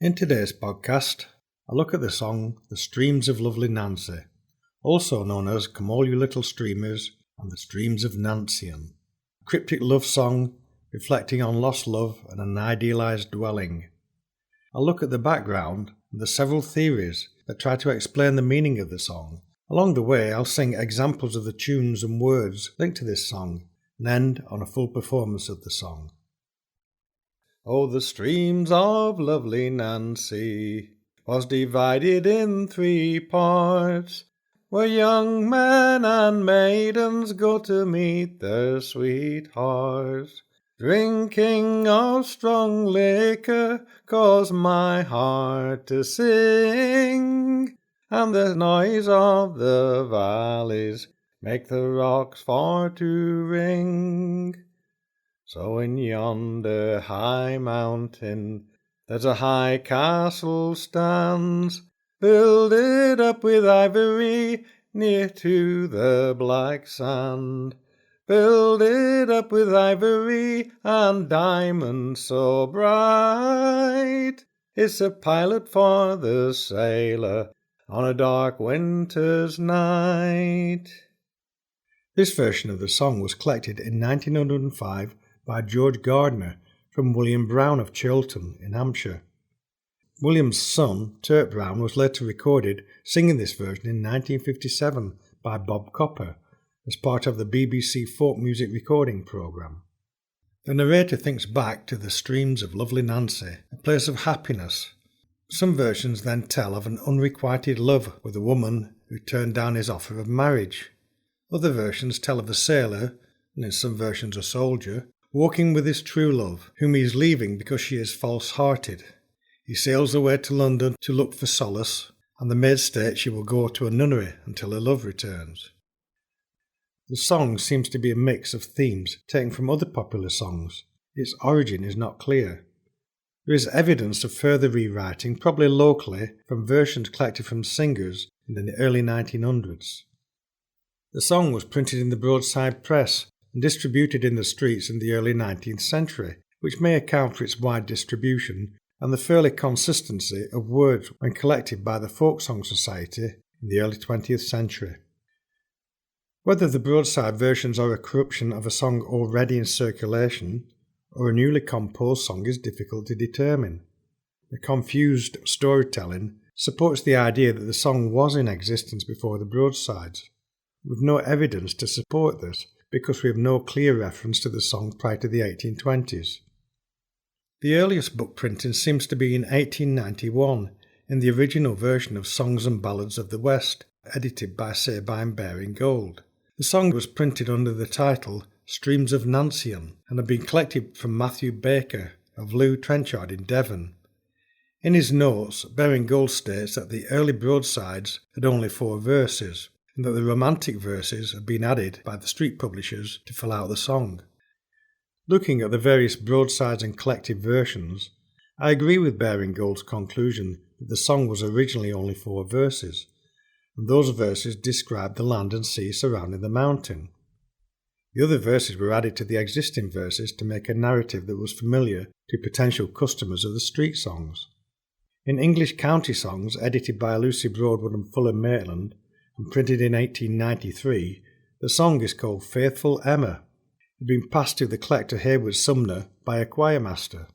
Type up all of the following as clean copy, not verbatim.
In today's podcast, I look at the song The Streams of Lovely Nancy, also known as Come All You Little Streamers and The Streams of Nantsian, a cryptic love song reflecting on lost love and an idealised dwelling. I'll look at the background and the several theories that try to explain the meaning of the song. Along the way, I'll sing examples of the tunes and words linked to this song and end on a full performance of the song. Oh, the streams of lovely Nancy was divided in 3 parts, where young men and maidens go to meet their sweethearts. Drinking of strong liquor caused my heart to sing, and the noise of the valleys make the rocks for to ring. So in yonder high mountain there's a high castle stands, builded up with ivory near to the black sand. Builded up with ivory and diamonds so bright, it's a pilot for the sailor on a dark winter's night. This version of the song was collected in 1905 by George Gardner from William Brown of Chilton in Hampshire. William's son, Turt Brown, was later recorded singing this version in 1957 by Bob Copper as part of the BBC folk music recording programme. The narrator thinks back to the streams of lovely Nancy, a place of happiness. Some versions then tell of an unrequited love with a woman who turned down his offer of marriage. Other versions tell of a sailor, and in some versions a soldier, walking with his true love, whom he is leaving because she is false-hearted. He sails away to London to look for solace, and the maid states she will go to a nunnery until her love returns. The song seems to be a mix of themes taken from other popular songs. Its origin is not clear. There is evidence of further rewriting, probably locally, from versions collected from singers in the early 1900s. The song was printed in the broadside press and distributed in the streets in the early 19th century, which may account for its wide distribution and the fairly consistency of words when collected by the Folk Song Society in the early 20th century. Whether the broadside versions are a corruption of a song already in circulation or a newly composed song is difficult to determine. The confused storytelling supports the idea that the song was in existence before the broadsides. We have no evidence to support this because we have no clear reference to the song prior to the 1820s. The earliest book printing seems to be in 1891 in the original version of Songs and Ballads of the West, edited by Sabine Baring Gould. The song was printed under the title Streams of Nantsian and had been collected from Matthew Baker of Lew Trenchard in Devon. In his notes, Baring Gould states that the early broadsides had only 4 verses, and that the romantic verses had been added by the street publishers to fill out the song. Looking at the various broadsides and collected versions, I agree with Baring Gould's conclusion that the song was originally only 4 verses, and those verses described the land and sea surrounding the mountain. The other verses were added to the existing verses to make a narrative that was familiar to potential customers of the street songs. In English county songs, edited by Lucy Broadwood and Fuller Maitland, and printed in 1893, the song is called Faithful Emma. It had been passed to the collector Hayward Sumner by a choirmaster.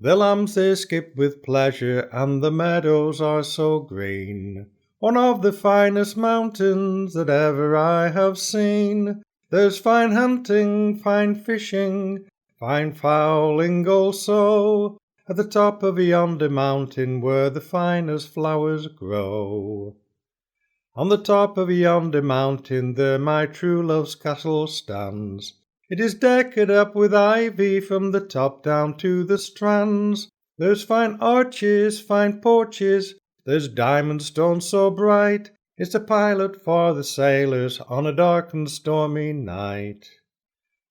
The lambs they skip with pleasure, and the meadows are so green, one of the finest mountains that ever I have seen. There's fine hunting, fine fishing, fine fowling also, at the top of yonder mountain where the finest flowers grow. On the top of yonder mountain there my true love's castle stands. It is decked up with ivy from the top down to the strands. There's fine arches, fine porches, there's diamond stones so bright, it's a pilot for the sailors on a dark and stormy night.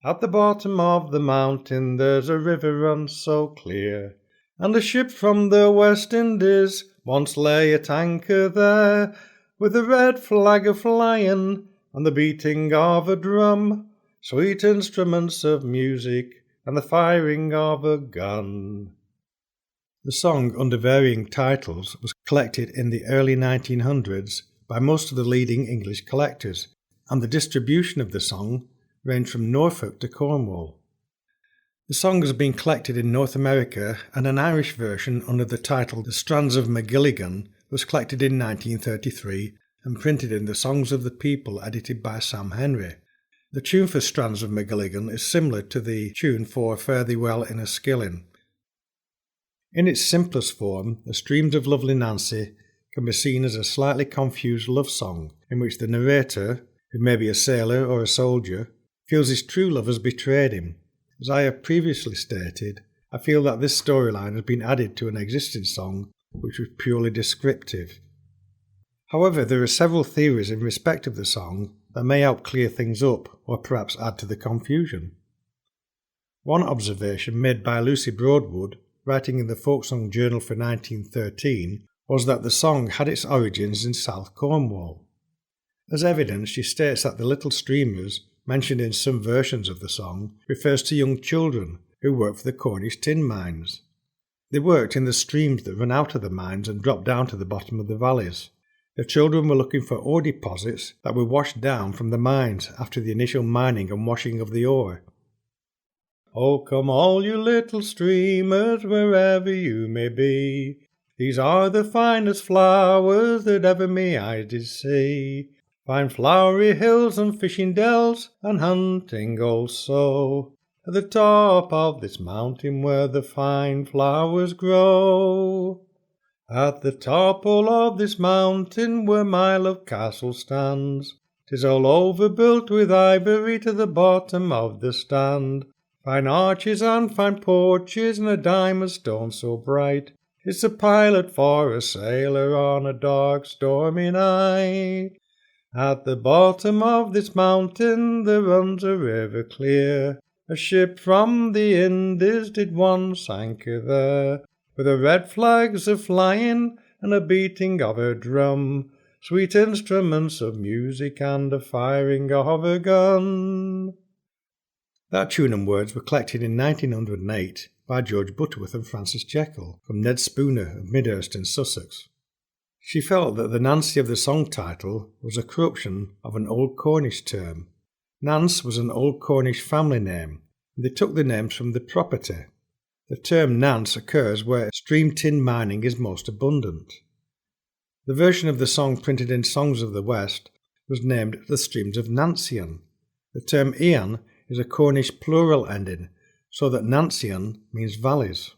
At the bottom of the mountain there's a river runs so clear, and a ship from the West Indies once lay at anchor there, with a red flag a-flying and the beating of a drum, sweet instruments of music and the firing of a gun. The song, under varying titles, was collected in the early 1900s by most of the leading English collectors, and the distribution of the song ranged from Norfolk to Cornwall. The song has been collected in North America, and an Irish version under the title The Strands of Magilligan was collected in 1933 and printed in the Songs of the People edited by Sam Henry. The tune for Strands of Magilligan is similar to the tune for Fare Thee Well in a Skilling. In its simplest form, The Streams of Lovely Nancy can be seen as a slightly confused love song in which the narrator, who may be a sailor or a soldier, feels his true love has betrayed him. As I have previously stated, I feel that this storyline has been added to an existing song which was purely descriptive. However, there are several theories in respect of the song that may help clear things up or perhaps add to the confusion. One observation made by Lucy Broadwood, writing in the Folksong Journal for 1913, was that the song had its origins in South Cornwall. As evidence, she states that the little streamers mentioned in some versions of the song refers to young children who worked for the Cornish tin mines. They worked in the streams that ran out of the mines and dropped down to the bottom of the valleys. The children were looking for ore deposits that were washed down from the mines after the initial mining and washing of the ore. Oh, come all you little streamers, wherever you may be, these are the finest flowers that ever me eyes did see. Fine flowery hills and fishing dells, and hunting also, at the top of this mountain where the fine flowers grow. At the top all of this mountain where my love castle stands, 'tis all overbuilt with ivory to the bottom of the stand. Fine arches and fine porches and a diamond stone so bright, it's a pilot for a sailor on a dark stormy night. At the bottom of this mountain there runs a river clear, a ship from the Indies did once anchor there, with the red flags a-flying and a beating of her drum, sweet instruments of music and a firing of a gun. That tune and words were collected in 1908 by George Butterworth and Francis Jekyll from Ned Spooner of Midhurst in Sussex. She felt that the Nancy of the song title was a corruption of an Old Cornish term. Nance was an Old Cornish family name, and they took the names from the property. The term Nance occurs where stream tin mining is most abundant. The version of the song printed in Songs of the West was named The Streams of Nantsian. The term Ian is a Cornish plural ending, so that Nantsian means valleys.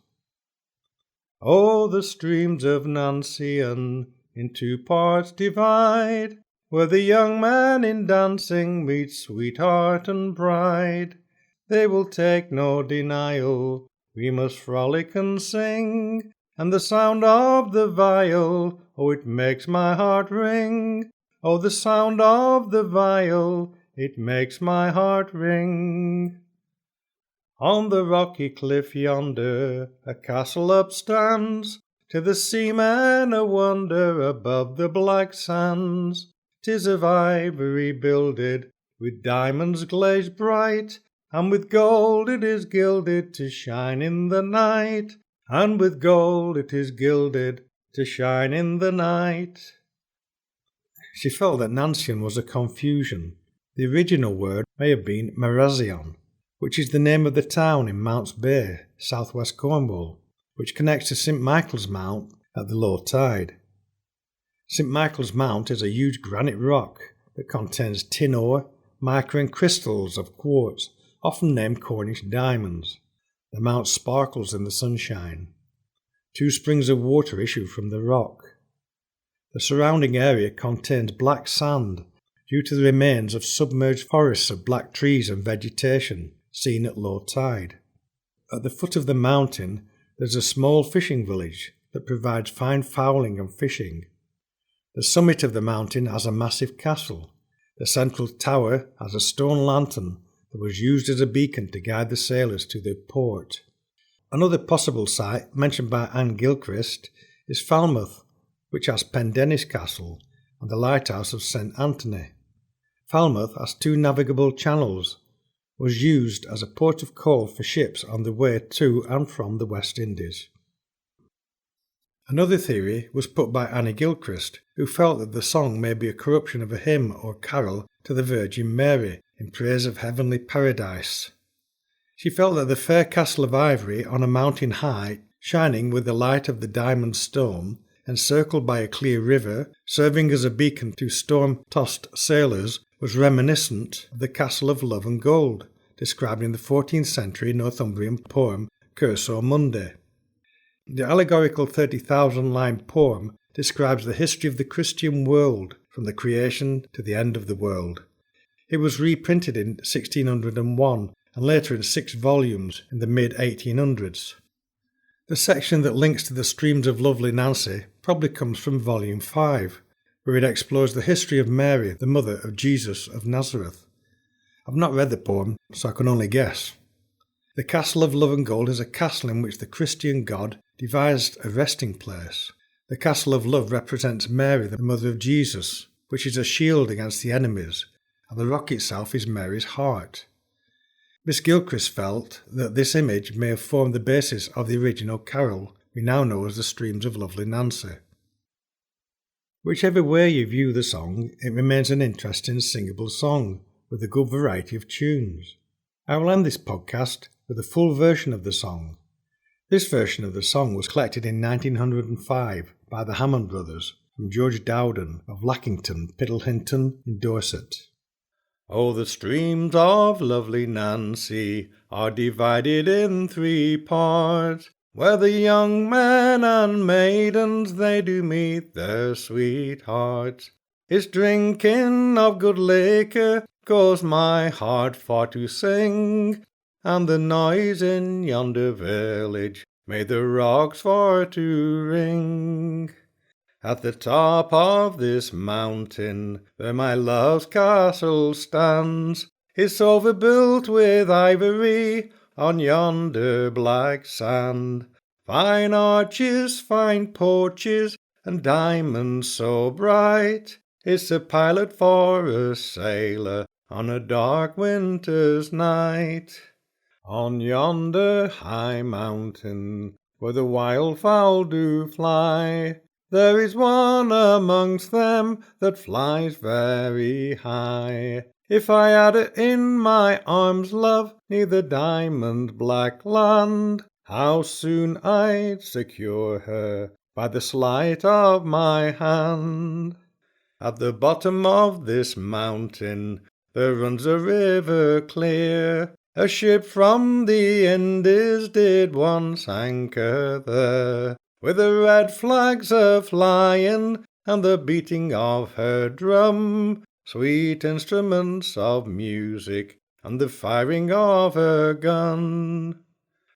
Oh, the streams of Nantsian in two parts divide, where the young man in dancing meets sweetheart and bride. They will take no denial, we must frolic and sing, and the sound of the viol, oh, it makes my heart ring. Oh, the sound of the viol, it makes my heart ring. On the rocky cliff yonder a castle upstands, to the seaman a wonder above the black sands. 'Tis of ivory builded, with diamonds glazed bright, and with gold it is gilded to shine in the night, and with gold it is gilded to shine in the night. She felt that Nantsian was a confusion. The original word may have been Marazion, which is the name of the town in Mounts Bay, southwest Cornwall, which connects to St Michael's Mount at the low tide. St Michael's Mount is a huge granite rock that contains tin ore, mica and crystals of quartz, often named Cornish diamonds. The mount sparkles in the sunshine. 2 springs of water issue from the rock. The surrounding area contains black sand due to the remains of submerged forests of black trees and vegetation seen at low tide. At the foot of the mountain there's a small fishing village that provides fine fowling and fishing. The summit of the mountain has a massive castle. The central tower has a stone lantern that was used as a beacon to guide the sailors to the port. Another possible site mentioned by Anne Gilchrist is Falmouth, which has Pendennis Castle and the lighthouse of St Anthony. Falmouth has 2 navigable channels, was used as a port of call for ships on the way to and from the West Indies. Another theory was put by Annie Gilchrist, who felt that the song may be a corruption of a hymn or carol to the Virgin Mary in praise of heavenly paradise. She felt that the fair castle of ivory on a mountain high, shining with the light of the diamond stone, encircled by a clear river, serving as a beacon to storm-tossed sailors, was reminiscent of the Castle of Love and Gold, described in the 14th century Northumbrian poem Curso Mundi. The allegorical 30,000-line poem describes the history of the Christian world from the creation to the end of the world. It was reprinted in 1601 and later in 6 volumes in the mid-1800s. The section that links to the Streams of Lovely Nancy probably comes from Volume 5, where it explores the history of Mary, the mother of Jesus of Nazareth. I've not read the poem, so I can only guess. The Castle of Love and Gold is a castle in which the Christian God devised a resting place. The Castle of Love represents Mary, the mother of Jesus, which is a shield against the enemies, and the rock itself is Mary's heart. Miss Gilchrist felt that this image may have formed the basis of the original carol we now know as the Streams of Lovely Nancy. Whichever way you view the song, it remains an interesting singable song with a good variety of tunes. I will end this podcast with a full version of the song. This version of the song was collected in 1905 by the Hammond brothers from George Dowden of Lackington, Piddlehinton in Dorset. Oh, the streams of lovely Nancy are divided in 3 parts, where the young men and maidens they do meet their sweethearts. It's drinking of good liquor goes my heart for to sing, and the noise in yonder village made the rocks for to ring. At the top of this mountain, where my love's castle stands, it's overbuilt with ivory on yonder black sand. Fine arches, fine porches, and diamonds so bright, it's a pilot for a sailor on a dark winter's night. On yonder high mountain, where the wildfowl do fly, there is one amongst them that flies very high. If I had her in my arms, love, near the diamond black land, how soon I'd secure her by the sleight of my hand. At the bottom of this mountain there runs a river clear. A ship from the Indies did once anchor there, with the red flags a-flying and the beating of her drum, sweet instruments of music and the firing of her gun.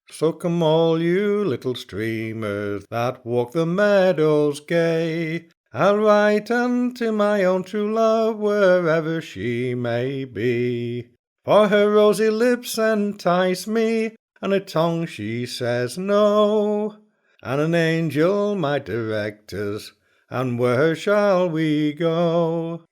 So come all you little streamers that walk the meadows gay, I'll write unto my own true love wherever she may be. For her rosy lips entice me, and her tongue she says no, and an angel might direct us, and where shall we go?